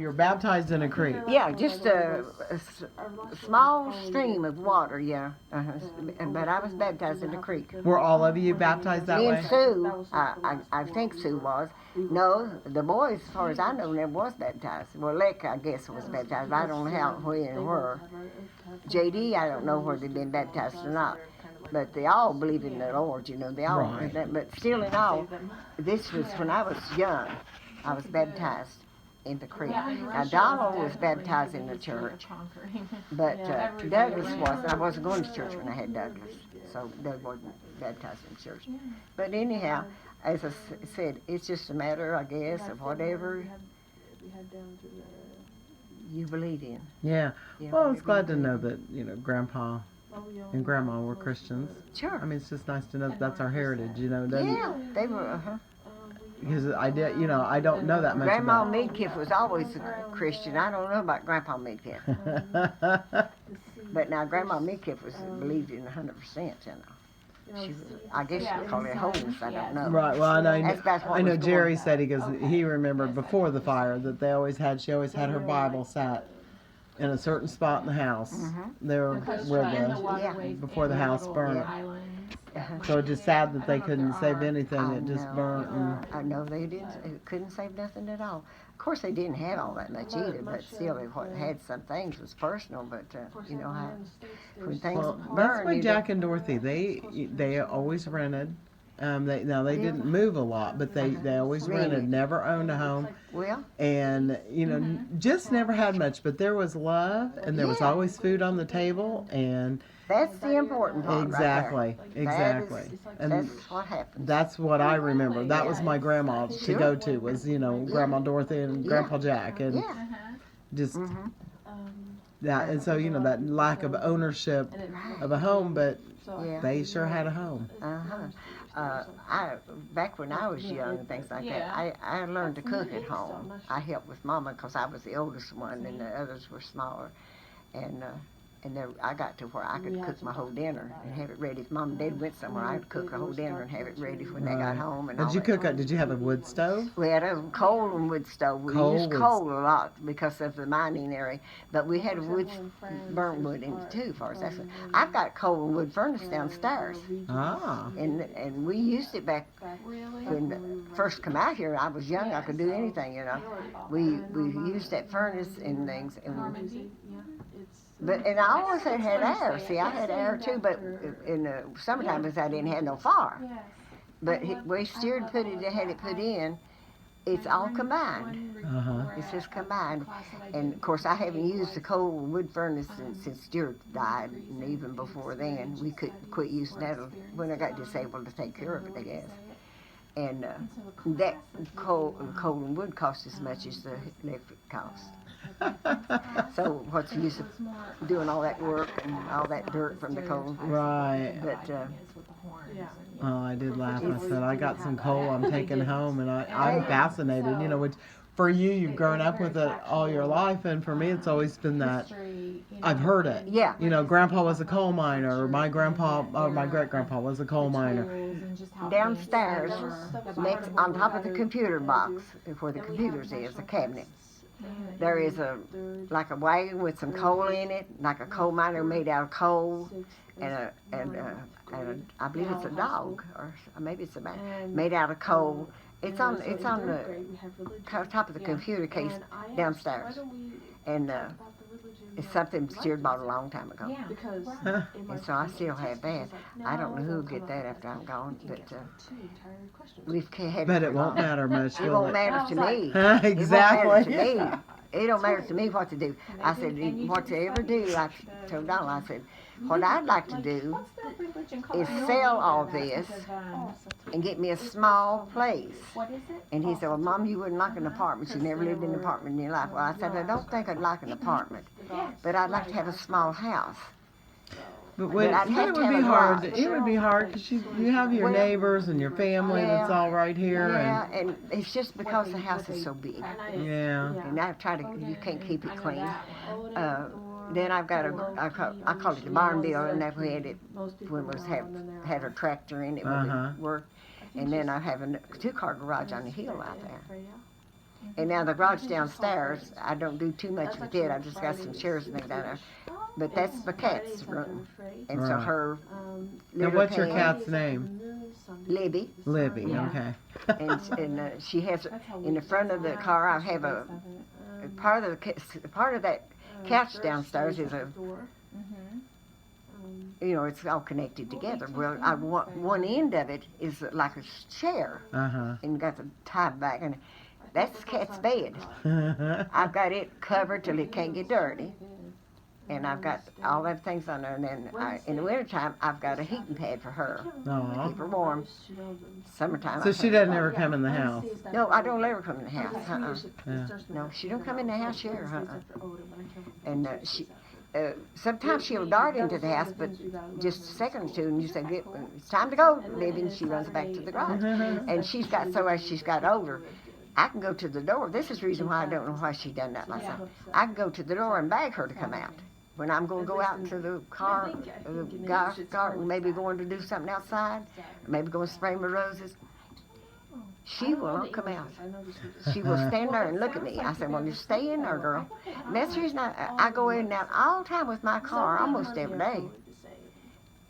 You're baptized in a creek. Yeah, just a small stream of water, yeah. But I was baptized in a creek. Were all of you baptized that Me way? and Sue, I think Sue was. No, the boys, as far as I know, never was baptized. Well, Leck, I guess, was baptized, but I don't know how, when, and where. JD, I don't know where they've been baptized or not. But they all believe in the Lord, you know, they all. Right. But still in all, this was when I was young. I was baptized in the creek. Now, Donald was baptized in the church, but Douglas wasn't. I wasn't going to church when I had Douglas, so Doug wasn't baptized in church. But anyhow, as I said, it's just a matter, I guess, of whatever you believe in. Yeah. Well, I was glad to know that, Grandpa and Grandma were Christians. Sure. I mean, it's just nice to know that that's our heritage, Yeah, they were, Because I did, I don't know that much Grandma about. Midkiff was always a Christian. I don't know about Grandpa Midkiff. But now Grandma Midkiff was believed in 100%, She was, I guess you call it holiness, I don't know. Right. Well, I know Jerry going. said he remembered before the fire that she always had her Bible sat in a certain spot in the house there where before the house burned. So it's just sad that they couldn't save anything. It just burnt. I know they couldn't save nothing at all. Of course, they didn't have all that much either, but still, what had some things was personal. But you know how when things burn. That's why Jack and Dorothy they always rented. They didn't move a lot, but they always rented. Never owned a home. Well, and just never had much. But there was love, and there was always food on the table, and. That's the important part. Exactly, right there. exactly. That's what happened. That's what I remember. That was my grandma to go to was Grandma Dorothy and Grandpa Jack and just that. And so that lack of ownership of a home, but they sure had a home. Back when I was young and things like that, I learned to cook at home. I helped with Mama because I was the oldest one and the others were smaller, and then I got to where I could cook my whole dinner and have it ready. If Mom and Dad went somewhere, I'd cook the whole dinner and have it ready when they got home. And Did you have a wood stove? We had a coal and wood stove. We used coal a lot because of the mining area, but we had burnt wood in it too. For us, I've got coal and wood furnace downstairs. And we used it back when I first come out here. I was young. I could do anything. We used that furnace and things. And I always had air. See, I had air too, but in the summertime, because I didn't have no fire. But we Stewart had it put in. It's all combined. It's just combined. And of course, I haven't used the coal wood furnace since Stewart died, and even before then, we could quit using that when I got disabled to take care of it, I guess. And that coal and wood cost as much as the electric cost. So what's the use of doing all that work and all that dirt from the coal? Right. But I did laugh. I said I got some coal I'm taking home, and I'm fascinated. Which for you've grown up with it all your life, and for me, it's always been that I've heard it. Yeah. Grandpa was a coal miner, or my grandpa, or my great grandpa was a coal miner. Downstairs, next on top of the computer box, where the computers is, a cabinet. There is like a wagon with some coal in it, like a coal miner made out of coal, and I believe it's a dog, or maybe it's a man, made out of coal. It's on the top of the computer case downstairs, and it's something Stewart bought a long time ago. And so I still have that. I don't know who'll get that after I'm gone, but we've had. But it won't matter much. It won't matter to me. Exactly. It won't matter to me. It don't matter to me what to do. I said, whatever do, I told Donald, I said, what I'd like to do is sell all this and get me a small place. And he said, well, Mom, you wouldn't like an apartment. You never lived in an apartment in your life. Well, I said, I don't think I'd like an apartment, but I'd like to have a small house. But it would be hard. It would be hard because you have your neighbors and your family that's all right here. Yeah, and it's just because the house is so big. Yeah. And you can't keep it clean. Then I've got I call it the barn building. That we had it when we had a tractor in it when we worked. And then I have a 2-car garage on the hill out there. And now the garage downstairs, I don't do too much with it. I just got some chairs and things down there. But that's my cat's room. And so Right. her Now, litter what's your pan- cat's name? Libby. Libby. Yeah. Okay. And she has, in the front of the car, I have a part of that couch downstairs is a, you know, it's all connected together. Well, I want one end of it is like a chair, Uh and got the tie back, and that's the cat's bed. huh. I've got it covered till it can't get dirty, and I've got all them things on there. And then in the wintertime, I've got a heating pad for her, Aw. keep her warm. Summertime, So I she put- doesn't ever come in the house. No, I don't let her come in the house. Yeah. No, she don't come in the house here. And sometimes she'll dart into the house, but just a second or two, and you say, "It's time to go, Libby," and she runs back to the garage. And she's got, so as she's got older, I can go to the door. This is the reason why I don't know why she done that myself. I can go to the door and beg her to come out. When I'm going to go out into the car, the garden, maybe going to do something outside, maybe going to spray my roses, she will not come out. She will stand there and look at me. I said, "Well, you stay in there, girl." And that's the reason I go in and out all the time with my car, almost every day.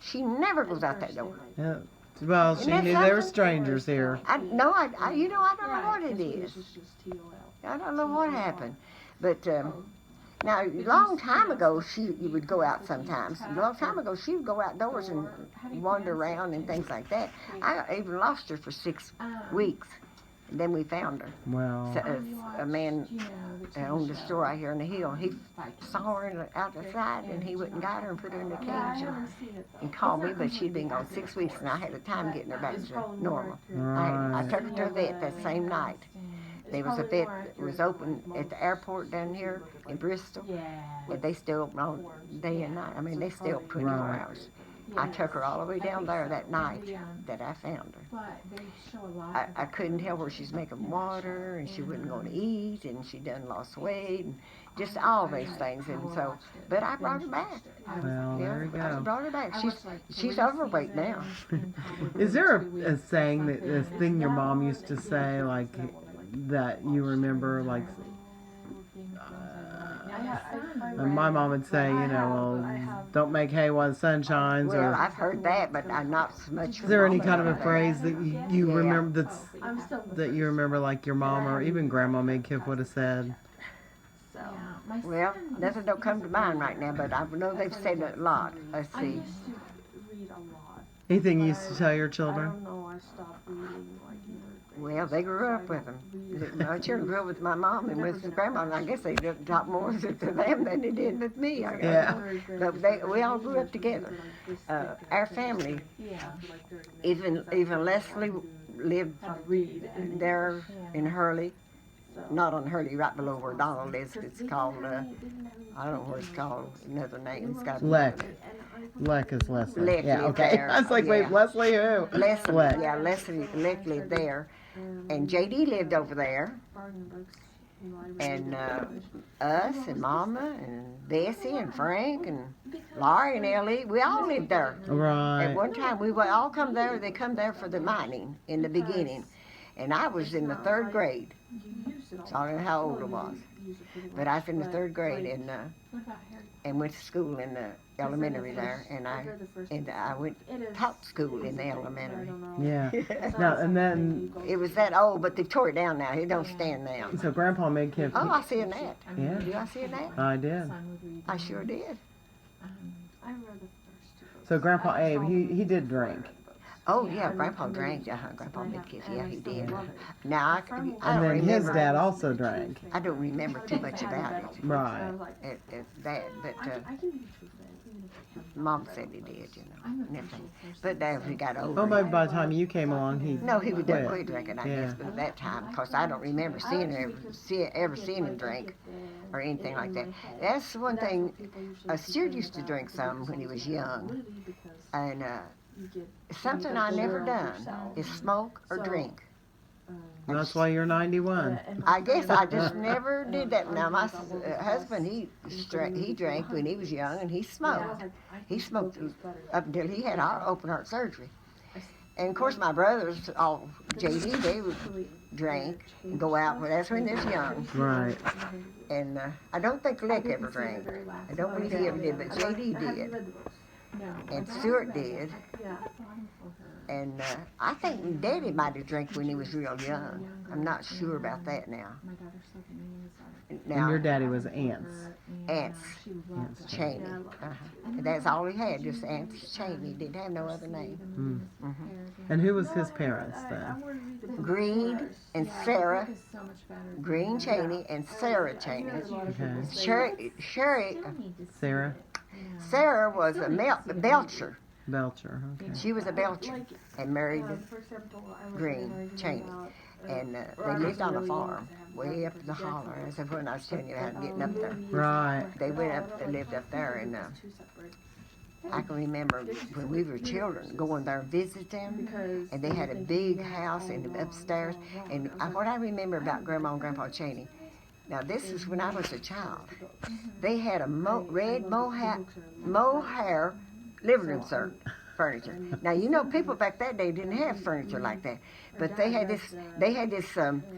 She never goes out that door. Yeah. Well, she Isn't knew that there were something? strangers here. No, you know, I don't know what it is. I don't know what happened. But now, a long time ago, you would go out sometimes. A long time ago, she would go outdoors and wander around and things like that. I even lost her for 6 weeks. And then we found her. Well, So, a man owned a store out here on the hill. He saw her out the side, and he went and got her and put her in the cage and called me. But she'd been gone 6 weeks, and I had a time getting her back to normal. I took her to a vet that same night. There was a vet that was open at the airport down here in Bristol. But they still open all day and night. I mean, they still 24 Right. hours. I took her all the way down there that night that I found her. I couldn't tell where she's making water, and she wasn't going to eat, and she done lost weight, and just all these things. And so, but I brought her back. well, there you I go. brought her back. She's overweight now. Is there a saying that this thing your mom used to say, like that you remember, like? And my mom would say, you know, well, don't make hay while the sun shines. Well, Or I've heard that, but I'm not so much. is there any from kind of a that. phrase that you Yeah. remember that you remember, like your mom or even Grandma Midkiff would have said? Well, nothing don't come to mind right now, but I know they've said it a lot. Let's see. Anything you used to tell your children? Well, they grew up with them. My children grew up with my mom and with grandma, and I guess they talked more to them than they did with me. I guess. Yeah. But we all grew up together. Our family, even Leslie lived there in Hurley. Not on Hurley, right below where Donald is. It's called, I don't know what it's called, another name. It's got Leck. Leck is Leslie. Leck Yeah, lived okay. there, I was like, yeah. wait, Leslie who? Leslie, Leck. yeah, Leck lived there. And JD lived over there. And us and Mama and Bessie and Frank and Laurie and Ellie, we all lived there. Right. At one time, we would all come there. They come there for the mining in the beginning. And I was in the 3rd grade. So I don't know how old I was. But I was in the 3rd grade and went to school in the elementary there. And I went taught school in the elementary. Yeah. Now and then, It was that old, but they tore it down now. It don't stand now. so Grandpa Midkiff. Oh, I see a net. Yeah. Do I see a net? I did. I sure did. So Grandpa Abe, he did drink. Oh, yeah, Grandpa drank. Grandpa Midkiff, yeah, he did. Now, I And don't then his remember. dad also drank. I don't remember too much about it. Right. That, but Mom said he did, you know, and everything. But as we got older, Oh, maybe by the time you came along, he. no, he would quit. quit drinking, I Yeah. guess, but at that time, because I don't remember ever seeing him drink or anything like that. That's one thing. Stewart used to drink some when he was young, and something I never done is smoke or drink. That's why you're 91. I guess I just never did that. Now my husband, he drank when he was young, and he smoked. He smoked up until he had open heart surgery. And of course, my brothers, all JD, they would drink and go out, but that's when they're young. Right. And I don't think Lick ever drank. I don't believe he ever did, but JD did. And Stewart did. And I think Daddy might have drank when he was real young. I'm not sure about that now. And your daddy was Ants. Ants Chaney. That's all he had, just Ants Chaney. He didn't have no other name. And who was his parents then? Green and Sarah. Green Chaney and Sarah Chaney. Okay. Sarah? Sarah was a Belcher. Belcher. Okay. She was a Belcher and married Green Chaney. And they lived on a farm way up the holler. As if when I was telling you how getting up there. Right. They went up, they lived up there, and I can remember when we were children going there and visit them, and they had a big house in the upstairs. And what I remember about Grandma and Grandpa Chaney, now this is when I was a child, they had a red mohair living room furniture. Now you know people back that day didn't have furniture like that, but they had this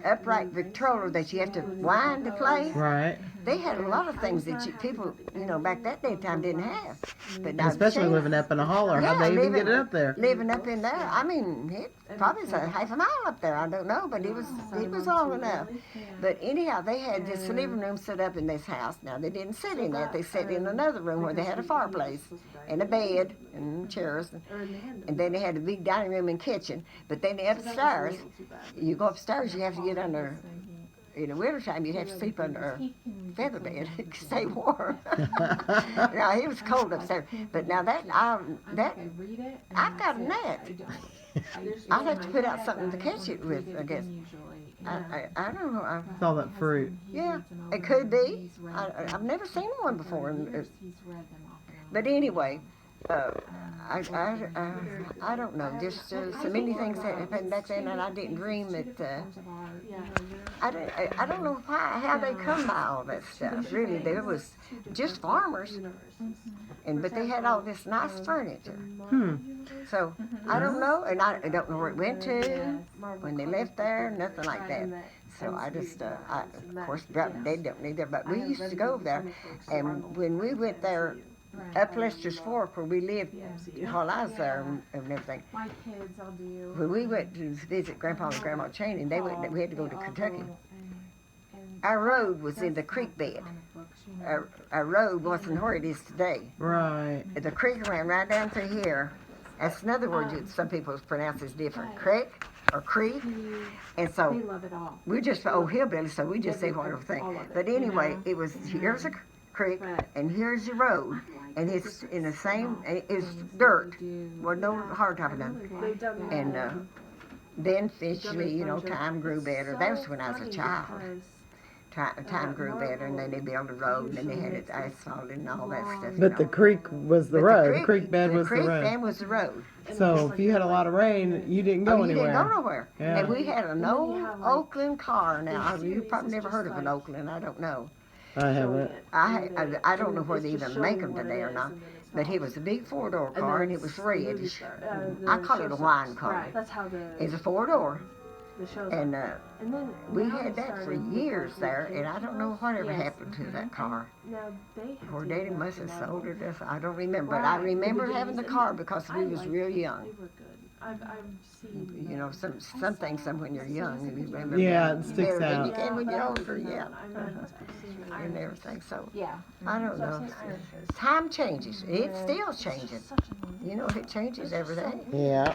upright Victrola that you have to wind to play. Right. They had a lot of things that people, back that day time didn't have. But now especially living up in a holler. How'd they even get it up there? Living up in there. I mean, it probably was a half a mile up there. I don't know, but it was long enough. But anyhow, they had this living room set up in this house. Now they didn't sit in that. They sat in another room where they had a fireplace and a bed and chairs, and then they had a big dining room and kitchen. But then upstairs, you go upstairs, you have to get under. In the wintertime, you'd have to sleep under a feather bed to stay warm. Now, it was cold upstairs. But now I've got a net. I'll have to put out something to catch it with, I guess. I don't know. It's all that fruit. Yeah, it could be. I've never seen one before. But anyway, I don't know. Just so many things that happened back then, and I didn't dream that. I don't know how they come by all that stuff. Really, there was just farmers, but they had all this nice furniture. So I don't know, and I don't know where it went to when they left there. Nothing like that. So I just, of course, they don't need there, but we used to go there, and when we went there. Up Lester's Fork, where we lived while I was there and everything. When we went to visit Grandpa and Grandma Chaney, we had to go to Kentucky. Our road was in the creek bed. Our road wasn't where it is today. Right. The creek ran right down through here. That's another word that some people pronounce as different. Creek or creek. And so we just, hillbilly, so we just say whatever thing. But anyway, it was, here's a creek and here's the road. And it's in the same, it's dirt, well, no hard top of done. And then eventually, time grew better. That was when I was a child. Time grew better, and then they built a road, and then they had it asphalted and all that stuff. But the creek was the road. The creek bed was the road. The creek bed was the road. So if you had a lot of rain, you didn't go anywhere. You didn't go nowhere. Yeah. And we had an old Oakland car. Now, you've probably never heard of an Oakland. I don't know. I haven't. I don't know whether they even make them today or not, but it was a big four-door car and it was reddish. I call it a wine car. It's a four-door, and we had that for years there, and I don't know whatever happened to that car. Poor Daddy must have sold it. I don't remember, but I remember having the car because we was real young. Some things when you're young, you remember. Yeah, it sticks better out. than you can when you're older, yeah. And everything. So I don't know. Time changes. It's still changing. It changes every day. Yeah.